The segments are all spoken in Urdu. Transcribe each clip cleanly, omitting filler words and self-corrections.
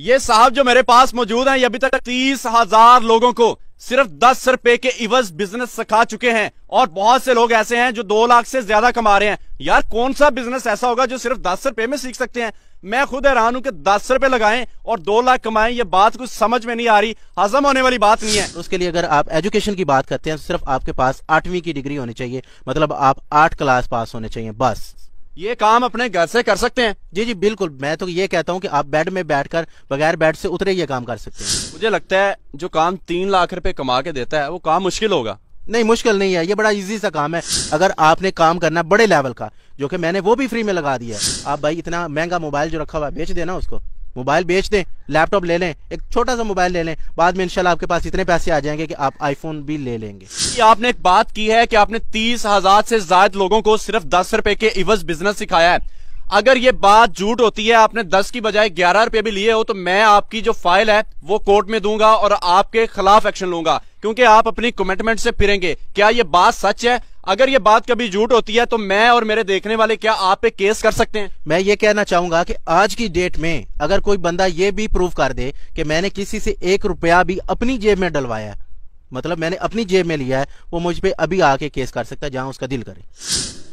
یہ صاحب جو میرے پاس موجود ہیں یہ ابھی تک 30,000 لوگوں کو صرف 10 روپے کے عوض بزنس سکھا چکے ہیں، اور بہت سے لوگ ایسے ہیں جو 2 لاکھ سے زیادہ کما رہے ہیں۔ یار کون سا بزنس ایسا ہوگا جو صرف 10 روپے میں سیکھ سکتے ہیں؟ میں خود حیران ہوں کہ 10 روپے لگائیں اور 2 لاکھ کمائیں، یہ بات کچھ سمجھ میں نہیں آ رہی، ہضم ہونے والی بات نہیں ہے۔ اس کے لیے اگر آپ ایجوکیشن کی بات کرتے ہیں تو صرف آپ کے پاس 8ویں کی ڈگری ہونی چاہیے، مطلب آپ 8 کلاس پاس ہونے چاہیے بس۔ یہ کام اپنے گھر سے کر سکتے ہیں؟ جی بالکل، میں تو یہ کہتا ہوں کہ آپ بیڈ میں بیٹھ کر بغیر بیڈ سے اترے یہ کام کر سکتے ہیں۔ مجھے لگتا ہے جو کام 3 لاکھ روپے کما کے دیتا ہے وہ کام مشکل ہوگا۔ نہیں مشکل نہیں ہے، یہ بڑا ایزی سا کام ہے۔ اگر آپ نے کام کرنا بڑے لیول کا، جو کہ میں نے وہ بھی فری میں لگا دیا ہے، آپ بھائی اتنا مہنگا موبائل جو رکھا ہوا ہے بیچ دیں نا، اس کو موبائل بیچ دیں، لیپ ٹاپ لے لیں، ایک چھوٹا سا موبائل لے لیں، بعد میں انشاءاللہ آپ کے پاس اتنے پیسے آ جائیں گے کہ آپ آئی فون بھی لے لیں گے۔ آپ نے ایک بات کی ہے کہ آپ نے 30,000 سے زائد لوگوں کو صرف 10 روپے کے عوض بزنس سکھایا ہے۔ اگر یہ بات جھوٹ ہوتی ہے، آپ نے 10 کی بجائے 11 روپے بھی لیے ہو، تو میں آپ کی جو فائل ہے وہ کورٹ میں دوں گا اور آپ کے خلاف ایکشن لوں گا، کیونکہ آپ اپنی کمٹمنٹ سے پھریں گے۔ کیا یہ بات سچ ہے؟ اگر یہ بات کبھی جھوٹ ہوتی ہے تو میں اور میرے دیکھنے والے کیا آپ پہ کیس کر سکتے ہیں؟ میں یہ کہنا چاہوں گا کہ آج کی ڈیٹ میں اگر کوئی بندہ یہ بھی پروف کر دے کہ میں نے کسی سے 1 روپیہ بھی اپنی جیب میں ڈلوایا ہے، مطلب میں نے اپنی جیب میں لیا ہے، وہ مجھ پہ ابھی آ کے کیس کر سکتا ہے جہاں اس کا دل کرے۔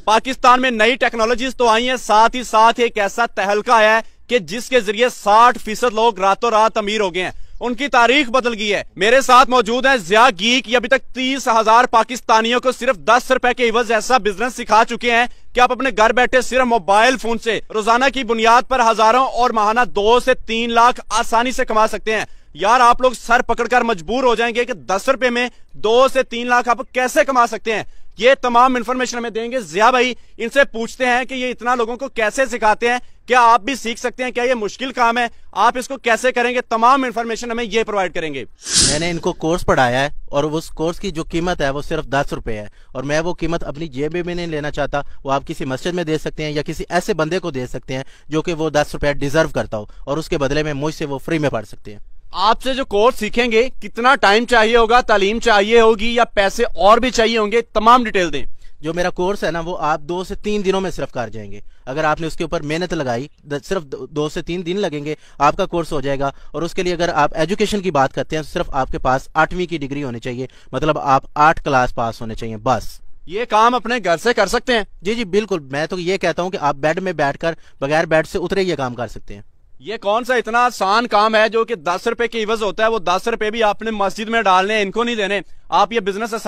پاکستان میں نئی ٹیکنالوجیز تو آئی ہیں، ساتھ ہی ساتھ ایک ایسا تہلکہ آیا ہے کہ جس کے ذریعے 60% لوگ راتوں رات امیر ہو گئے ہیں، ان کی تاریخ بدل گئی ہے۔ میرے ساتھ موجود ہیں ضیاء گیک، یہ ابھی تک 30,000 پاکستانیوں کو صرف 10 روپے کے عوض ایسا بزنس سکھا چکے ہیں کہ آپ اپنے گھر بیٹھے صرف موبائل فون سے روزانہ کی بنیاد پر ہزاروں اور ماہانہ 2 سے 3 لاکھ آسانی سے کما سکتے ہیں۔ یار آپ لوگ سر پکڑ کر مجبور ہو جائیں گے کہ 10 روپے میں 2 سے 3 لاکھ آپ کیسے کما سکتے ہیں۔ یہ تمام انفارمیشن ہمیں دیں گے ضیاء بھائی، ان سے پوچھتے ہیں کہ یہ اتنا لوگوں کو کیسے سکھاتے ہیں، کیا آپ بھی سیکھ سکتے ہیں، کیا یہ مشکل کام ہے، آپ اس کو کیسے کریں گے، تمام انفارمیشن ہمیں یہ پرووائڈ کریں گے۔ میں نے ان کو کورس پڑھایا ہے اور اس کورس کی جو قیمت ہے وہ صرف 10 روپے ہے، اور میں وہ قیمت اپنی جیب میں نہیں لینا چاہتا، وہ آپ کسی مسجد میں دے سکتے ہیں یا کسی ایسے بندے کو دے سکتے ہیں جو کہ وہ 10 روپے ڈیزرو کرتا ہو، اور اس کے بدلے میں مجھ سے وہ فری میں پڑھ سکتے ہیں۔ آپ سے جو کورس سیکھیں گے کتنا ٹائم چاہیے ہوگا، تعلیم چاہیے ہوگی یا پیسے اور بھی چاہیے ہوں گے، تمام ڈیٹیل دیں۔ جو میرا کورس ہے نا وہ آپ 2 سے 3 دنوں میں صرف کر جائیں گے، اگر آپ نے اس کے اوپر محنت لگائی، صرف 2 سے 3 دن لگیں گے، آپ کا کورس ہو جائے گا۔ اور اس کے لیے اگر آپ ایجوکیشن کی بات کرتے ہیں تو صرف آپ کے پاس 8ویں کی ڈگری ہونی چاہیے، مطلب آپ 8 کلاس پاس ہونے چاہیے بس۔ یہ کام اپنے گھر سے کر سکتے ہیں؟ جی بالکل، میں تو یہ کہتا ہوں کہ آپ بیڈ میں بیٹھ کر بغیر بیڈ سے اترے یہ کام کر سکتے ہیں۔ یہ کون سا اتنا آسان کام ہے جو کہ 10 روپے کے عوض ہوتا ہے؟ وہ 10 روپے بھی آپ نے مسجد میں ڈالنے، ان کو نہیں دینے، آپ یہ بزنس آسان